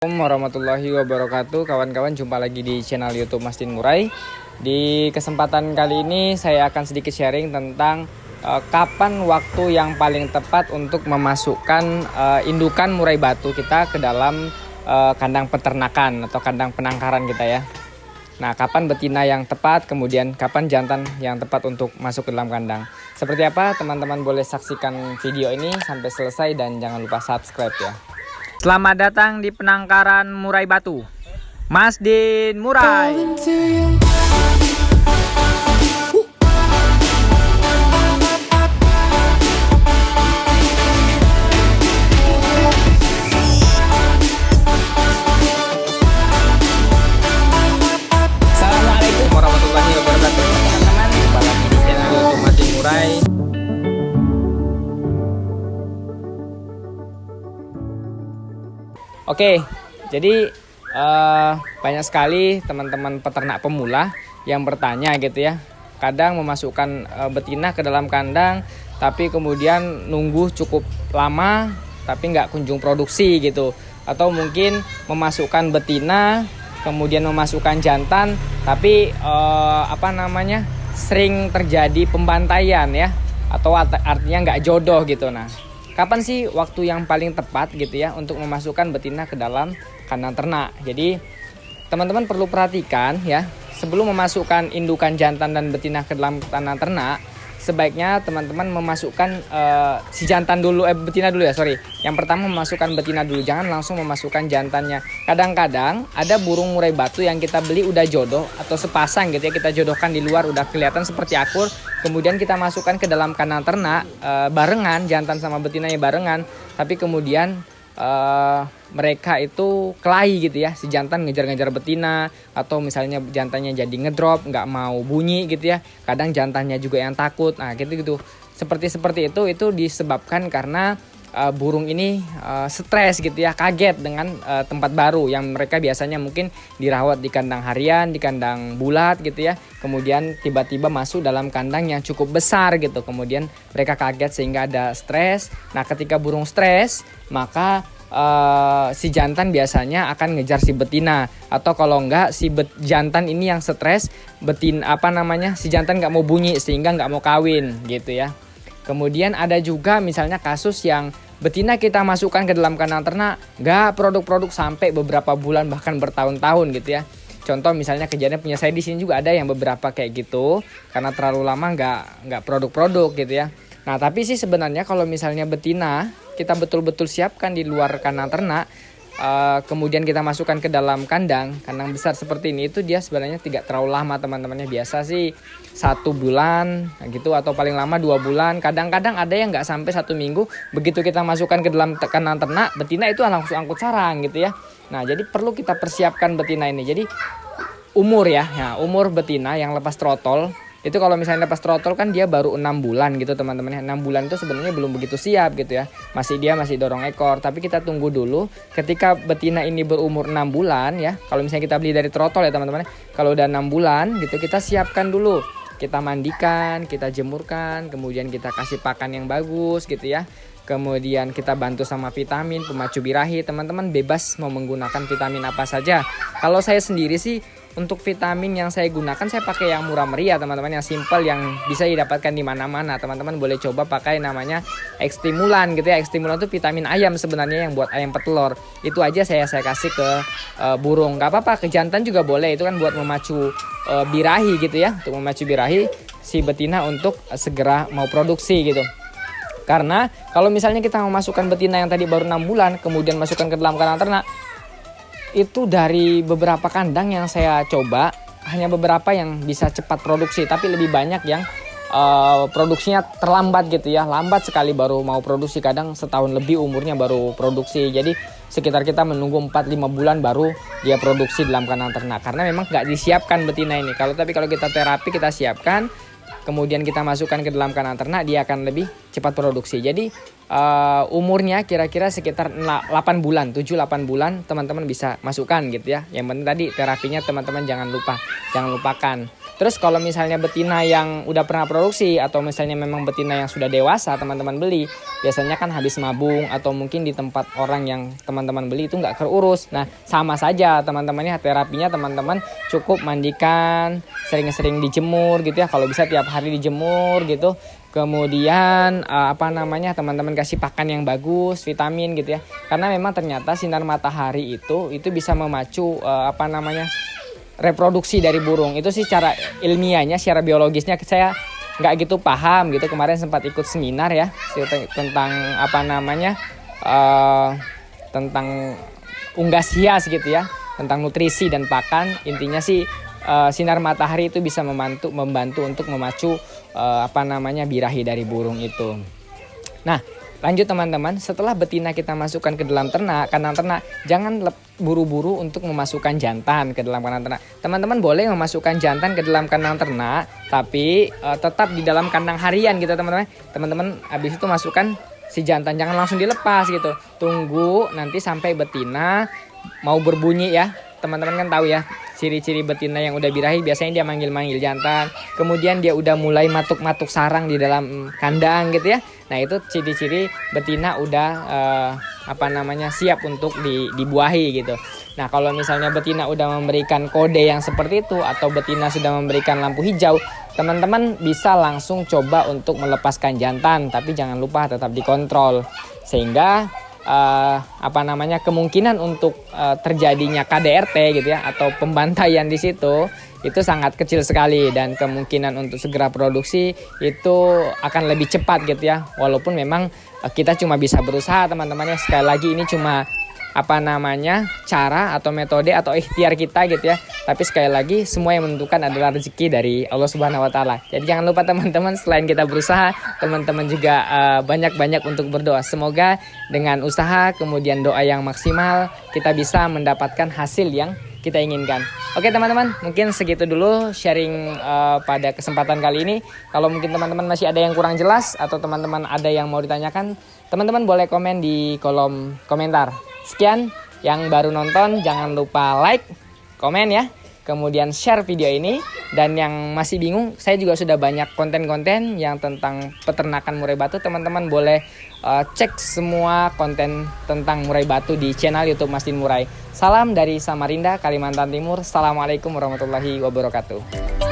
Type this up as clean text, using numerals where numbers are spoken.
Assalamualaikum warahmatullahi wabarakatuh. Kawan-kawan, jumpa lagi di channel YouTube Mas Din Murai. Di kesempatan kali ini saya akan sedikit sharing tentang kapan waktu yang paling tepat untuk memasukkan indukan murai batu kita ke dalam kandang peternakan atau kandang penangkaran kita ya. Nah, kapan betina yang tepat, kemudian kapan jantan yang tepat untuk masuk ke dalam kandang. Seperti apa? Teman-teman boleh saksikan video ini sampai selesai dan jangan lupa subscribe ya. Selamat datang di penangkaran murai batu, Mas Din Murai. Assalamualaikum warahmatullahi wabarakatuh, teman-teman. Jumpa lagi di channel YouTube Mas Din Murai. Oke, jadi banyak sekali teman-teman peternak pemula yang bertanya gitu ya. Kadang memasukkan betina ke dalam kandang, tapi kemudian nunggu cukup lama, tapi nggak kunjung produksi gitu. Atau mungkin memasukkan betina, kemudian memasukkan jantan, tapi sering terjadi pembantaian ya, atau artinya nggak jodoh gitu. Nah, kapan sih waktu yang paling tepat gitu ya untuk memasukkan betina ke dalam kandang ternak? Jadi teman-teman perlu perhatikan ya, sebelum memasukkan indukan jantan dan betina ke dalam kandang ternak, sebaiknya teman-teman memasukkan si jantan dulu, betina dulu ya, sorry. Yang pertama memasukkan betina dulu, jangan langsung memasukkan jantannya. Kadang-kadang ada burung murai batu yang kita beli udah jodoh atau sepasang gitu ya, kita jodohkan di luar udah kelihatan seperti akur. Kemudian kita masukkan ke dalam kandang ternak barengan, jantan sama betinanya barengan. Tapi kemudian mereka itu kelahi gitu ya. Si jantan ngejar-ngejar betina, atau misalnya jantannya jadi ngedrop, nggak mau bunyi gitu ya. Kadang jantannya juga yang takut. Nah gitu. Seperti itu disebabkan karena burung ini stres gitu ya, kaget dengan tempat baru yang mereka biasanya mungkin dirawat di kandang harian, di kandang bulat gitu ya. Kemudian tiba-tiba masuk dalam kandang yang cukup besar gitu. Kemudian mereka kaget sehingga ada stres. Nah, ketika burung stres, maka si jantan biasanya akan ngejar si betina, atau kalau enggak si jantan ini yang stres, si jantan nggak mau bunyi sehingga nggak mau kawin gitu ya. Kemudian ada juga misalnya kasus yang betina kita masukkan ke dalam kandang ternak nggak produk-produk sampai beberapa bulan bahkan bertahun-tahun gitu ya. Contoh misalnya kejadian punya saya di sini juga ada yang beberapa kayak gitu karena terlalu lama nggak produk-produk gitu ya. Nah, tapi sih sebenarnya kalau misalnya betina kita betul-betul siapkan di luar kandang ternak, kemudian kita masukkan ke dalam kandang besar seperti ini, itu dia sebenarnya tidak terlalu lama teman-temannya. Biasa sih 1 bulan gitu, atau paling lama 2 bulan. Kadang-kadang ada yang nggak sampai 1 minggu. Begitu kita masukkan ke dalam kandang ternak, betina itu langsung angkut sarang gitu ya. Nah, jadi perlu kita persiapkan betina ini. Jadi umur ya, umur betina yang lepas trotol itu, kalau misalnya lepas trotol kan dia baru 6 bulan gitu teman-teman. 6 bulan itu sebenarnya belum begitu siap gitu ya. Masih dorong ekor. Tapi kita tunggu dulu ketika betina ini berumur 6 bulan ya. Kalau misalnya kita beli dari trotol ya teman-teman. Kalau udah 6 bulan gitu, kita siapkan dulu. Kita mandikan, kita jemurkan, kemudian kita kasih pakan yang bagus gitu ya. Kemudian kita bantu sama vitamin, pemacu birahi. Teman-teman bebas mau menggunakan vitamin apa saja. Kalau saya sendiri sih, untuk vitamin yang saya gunakan, saya pakai yang murah meriah teman-teman, yang simple, yang bisa didapatkan di mana-mana. Teman-teman boleh coba pakai namanya X-Stimulan gitu ya. X-Stimulan itu vitamin ayam sebenarnya, yang buat ayam petelur. Itu aja saya kasih ke burung. Gak apa-apa, ke jantan juga boleh. Itu kan buat memacu birahi gitu ya, untuk memacu birahi si betina untuk segera mau produksi gitu. Karena kalau misalnya kita memasukkan betina yang tadi baru 6 bulan, kemudian masukkan ke dalam kandang ternak, itu dari beberapa kandang yang saya coba, hanya beberapa yang bisa cepat produksi, tapi lebih banyak yang produksinya terlambat gitu ya. Lambat sekali baru mau produksi, kadang setahun lebih umurnya baru produksi. Jadi sekitar kita menunggu 4-5 bulan baru dia produksi dalam kandang ternak, karena memang nggak disiapkan betina ini. Kalau kita terapi, kita siapkan, kemudian kita masukkan ke dalam kandang ternak, dia akan lebih cepat produksi. Jadi umurnya kira-kira sekitar 8 bulan, 7-8 bulan teman-teman bisa masukkan gitu ya. Yang penting tadi terapinya teman-teman jangan lupakan. Terus kalau misalnya betina yang udah pernah produksi atau misalnya memang betina yang sudah dewasa teman-teman beli, biasanya kan habis mabung atau mungkin di tempat orang yang teman-teman beli itu nggak keurus. Nah sama saja teman-temannya, terapinya teman-teman cukup mandikan, sering-sering dijemur gitu ya, kalau bisa tiap hari dijemur gitu. Kemudian teman-teman kasih pakan yang bagus, vitamin gitu ya. Karena memang ternyata sinar matahari itu bisa memacu reproduksi dari burung. Itu sih cara ilmiahnya, secara biologisnya saya nggak gitu paham gitu. Kemarin sempat ikut seminar ya tentang tentang unggas hias gitu ya, tentang nutrisi dan pakan. Intinya sih sinar matahari itu bisa membantu untuk memacu birahi dari burung itu. Nah, lanjut teman-teman, setelah betina kita masukkan ke dalam kandang ternak, jangan buru-buru untuk memasukkan jantan ke dalam kandang ternak. Teman-teman boleh memasukkan jantan ke dalam kandang ternak, tapi tetap di dalam kandang harian gitu teman-teman. Teman-teman habis itu masukkan si jantan, jangan langsung dilepas gitu. Tunggu nanti sampai betina mau berbunyi ya. Teman-teman kan tahu ya, ciri-ciri betina yang udah birahi biasanya dia manggil-manggil jantan. Kemudian dia udah mulai matuk-matuk sarang di dalam kandang gitu ya. Nah itu ciri-ciri betina udah siap untuk dibuahi gitu. Nah kalau misalnya betina udah memberikan kode yang seperti itu atau betina sudah memberikan lampu hijau, teman-teman bisa langsung coba untuk melepaskan jantan. Tapi jangan lupa tetap dikontrol sehingga kemungkinan untuk terjadinya KDRT gitu ya atau pembantaian di situ itu sangat kecil sekali, dan kemungkinan untuk segera produksi itu akan lebih cepat gitu ya. Walaupun memang kita cuma bisa berusaha teman-teman ya, sekali lagi ini cuma cara atau metode atau ikhtiar kita gitu ya. Tapi sekali lagi semua yang menentukan adalah rezeki dari Allah Subhanahu wa taala. Jadi jangan lupa teman-teman, selain kita berusaha, teman-teman juga banyak-banyak untuk berdoa. Semoga dengan usaha kemudian doa yang maksimal kita bisa mendapatkan hasil yang kita inginkan. Oke teman-teman, mungkin segitu dulu sharing pada kesempatan kali ini. Kalau mungkin teman-teman masih ada yang kurang jelas atau teman-teman ada yang mau ditanyakan, teman-teman boleh komen di kolom komentar. Sekian, yang baru nonton jangan lupa like, komen ya, kemudian share video ini. Dan yang masih bingung, saya juga sudah banyak konten-konten yang tentang peternakan murai batu. Teman-teman boleh cek semua konten tentang murai batu di channel YouTube Mastin Murai. Salam dari Samarinda, Kalimantan Timur. Assalamualaikum warahmatullahi wabarakatuh.